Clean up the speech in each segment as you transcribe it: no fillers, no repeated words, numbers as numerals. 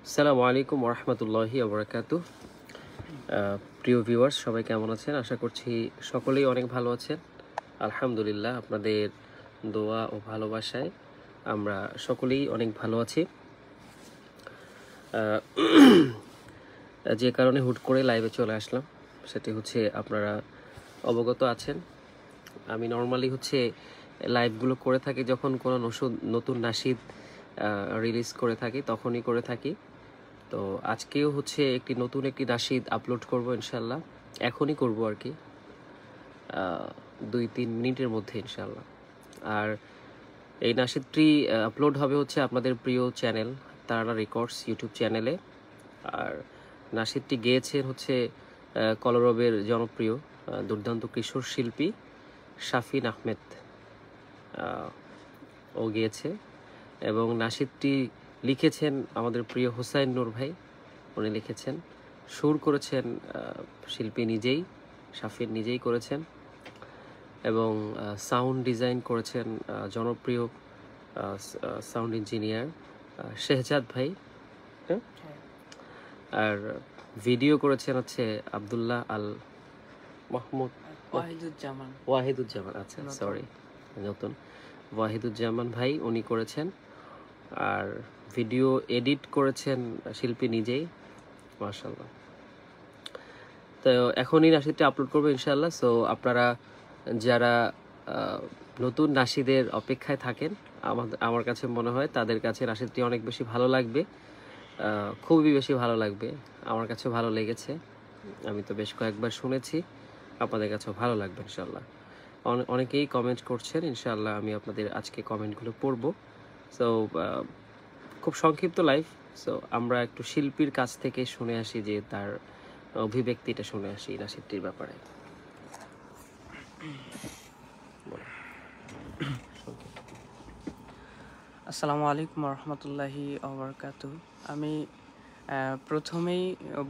আসসালামু আলাইকুম ওরহমতুল্লাহি ওবরাকাতুহ। প্রিয় ভিউয়ার্স, সবাই কেমন আছেন? আশা করছি সকলেই অনেক ভালো আছেন। আলহামদুলিল্লাহ, আপনাদের দোয়া ও ভালোবাসায় আমরা সকলেই অনেক ভালো আছি। যে কারণে হুট করে লাইভে চলে আসলাম সেটি হচ্ছে, আপনারা অবগত আছেন আমি নর্মালি লাইভগুলো করে থাকি যখন কোনো নতুন নাশিদ রিলিজ করে থাকি, তখনই করে থাকি। তো আজকেও একটি নতুন নাশিদ আপলোড করব ইনশাল্লাহ, এখনই করব আর কি, 2-3 মিনিটের মধ্যে ইনশাল্লাহ। আর এই নাশিদটি আপলোড হবে আপনাদের প্রিয় চ্যানেল তারানা রেকর্ডস ইউটিউব চ্যানেলে। আর নাশিদটি গেয়েছেন কলরবের জনপ্রিয় দুর্দান্ত কিশোর শিল্পী শাফিন আহমেদ, ও গিয়েছে। এবং নাশিদটি লিখেছেন আমাদের প্রিয় হোসাইন নূর ভাই, উনি লিখেছেন। সুর করেছেন শিল্পী নিজেই, শাফিন নিজেই করেছেন। এবং সাউন্ড ডিজাইন করেছেন জনপ্রিয় সাউন্ড ইঞ্জিনিয়ার শেহজাদ ভাই। আর ভিডিও করেছেন আব্দুল্লাহ আল মাহমুদ ওয়াহিদুজ্জামান, আচ্ছা সরি, নতুন ওয়াহিদুজ্জামান ভাই উনি করেছেন। আর ভিডিও এডিট করেছেন শিল্পী নিজেই, মাশাআল্লাহ। তো এখনই নাশিদটি আপলোড করবো ইনশাআল্লাহ। সো আপনারা যারা নতুন নাশিদের অপেক্ষায় থাকেন, আমার কাছে মনে হয় তাদের কাছে নাশিদটি অনেক বেশি ভালো লাগবে, খুবই বেশি ভালো লাগবে। আমার কাছে ভালো লেগেছে, আমি তো বেশ কয়েকবার শুনেছি, আপনাদের কাছেও ভালো লাগবে ইনশাআল্লাহ। অনেকেই কমেন্ট করছেন, ইনশাআল্লাহ আমি আপনাদের আজকে কমেন্টগুলো পড়ব। সো খুব সংক্ষিপ্ত লাইভ। সো আমরা একটু শিল্পীর কাছ থেকে শুনে আসি, যে তার অভিব্যক্তিটা শুনে আসি নাশিদটির ব্যাপারে। আসসালামু আলাইকুম রহমতুল্লাহি ওবরাকাতুহ। আমি প্রথমেই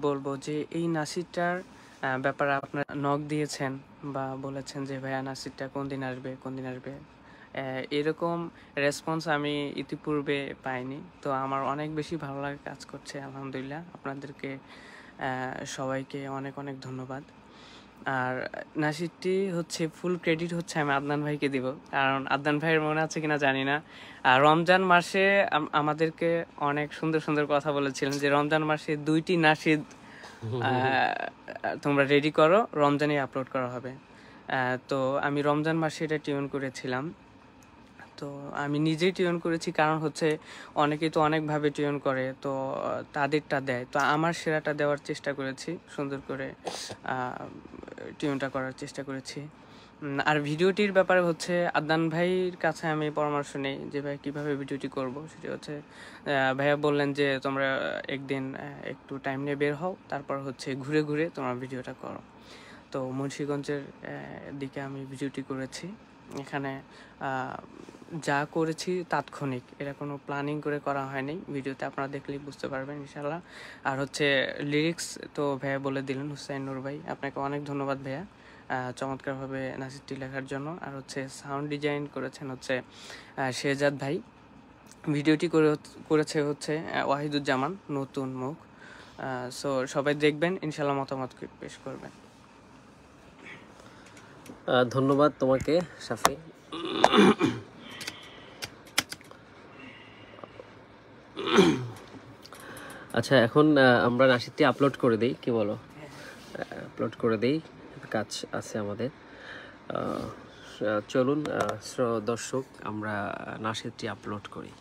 বলবো যে এই নাশিদটার ব্যাপারে আপনারা নক দিয়েছেন বা বলেছেন যে ভাইয়া নাশিদটা কোন দিন আসবে, এরকম রেসপন্স আমি ইতিপূর্বে পাইনি। তো আমার অনেক বেশি ভালো লাগে কাজ করছে, আলহামদুলিল্লাহ। আপনাদেরকে সবাইকে অনেক অনেক ধন্যবাদ। আর নাশিদটি ফুল ক্রেডিট আমি আদনান ভাইকে দিব, কারণ আদনান ভাইয়ের মনে আছে কিনা জানি না, আর রমজান মাসে আমাদেরকে অনেক সুন্দর সুন্দর কথা বলেছিলেন যে রমজান মাসে 2টি নাশিদ তোমরা রেডি করো, রমজানে আপলোড করা হবে। তো আমি রমজান মাসে এটা টিউন করেছিলাম। তো আমি নিজেই টিউন করেছি, কারণ অনেকেই তো অনেকভাবে টিউন করে, তো তাদেরটা দেয়, তো আমার সেরাটা দেওয়ার চেষ্টা করেছি, সুন্দর করে টিউনটা করার চেষ্টা করেছি। আর ভিডিওটির ব্যাপারে আদনান ভাইয়ের কাছে আমি পরামর্শ নেই যে ভাই কীভাবে ভিডিওটি করব। সেটি ভাইয়া বললেন যে তোমরা একদিন একটু টাইম নিয়ে বের হও, তারপর ঘুরে ঘুরে তোমরা ভিডিওটা করো। তো মুন্সিগঞ্জের দিকে আমি ভিডিওটি করেছি। এখানে যা করেছি তাৎক্ষণিক, এটা কোনো প্ল্যানিং করে করা হয়নি। ভিডিওতে আপনারা দেখলেই বুঝতে পারবেন ইনশাল্লাহ। আর লিরিক্স তো ভাইয়া বলে দিলেন, হুসাইন নূর ভাই, আপনাকে অনেক ধন্যবাদ ভাইয়া চমৎকারভাবে নাশিদটি লেখার জন্য। আর সাউন্ড ডিজাইন করেছেন শেহজাদ ভাই। ভিডিওটি করেছে ওয়াহিদুজ্জামান, নতুন মুখ। সো সবাই দেখবেন, ইনশাল্লাহ মতামত পেশ করবেন। ধন্যবাদ তোমাকে শাফি। আচ্ছা, এখন আমরা নাশিদটি আপলোড করে দিই, কি বলো? আপলোড করে দিই, কাজ আছে আমাদের। চলুন দর্শক, আমরা নাশিদটি আপলোড করি।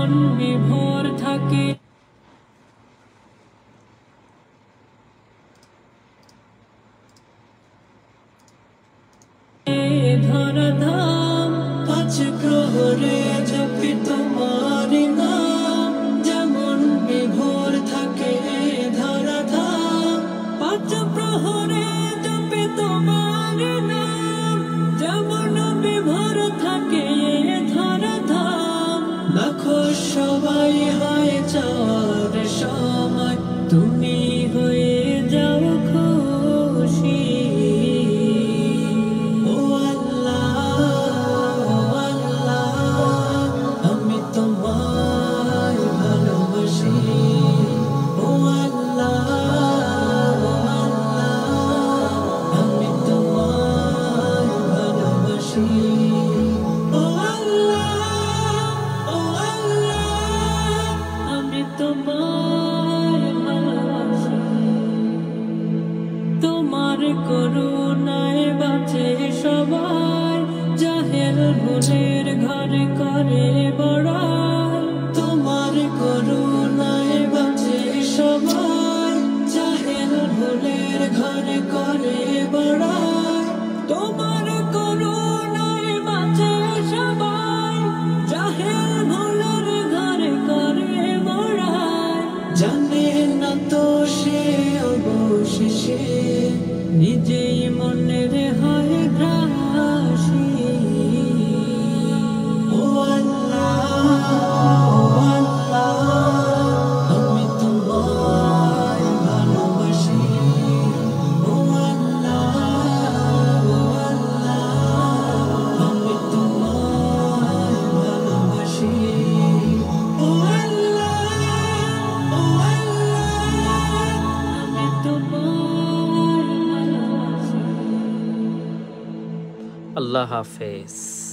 যেমন বিভোর থাকে ধরাধাম পাঁচ প্রহরে জপি তোমার নাম যেমন বিভোর থাকে ধরাধাম পাঁচ প্রহরে জপি তোমার নাম যেমন বিভোর থাকে ধরাধাম লাখো সবাই হয় চাঁদ সময় তুমি হয়ে যাও খুশি তোমার করুণায় বাঁচে সবাই জাহেল ভুলের ঘরে করে বড়াই তোমার করুণায় বাঁচে সবাই জাহেল ভুলের ঘরে করে বড়াই তোমার করুণায় বাঁচে সবাই জাহেল ভুলের ঘরে করে বড়াই জানে না তো সে অবশেষে নিজেই মনের হয় গ্রাসী ও আল্লাহ আমি তোমায় ভালোবাসি ও আল্লাহ আমি তোমায় ভালোবাসি ও আল্লাহ আমি তোমায় ভালোবাসি আল্লাহ হাফেজ।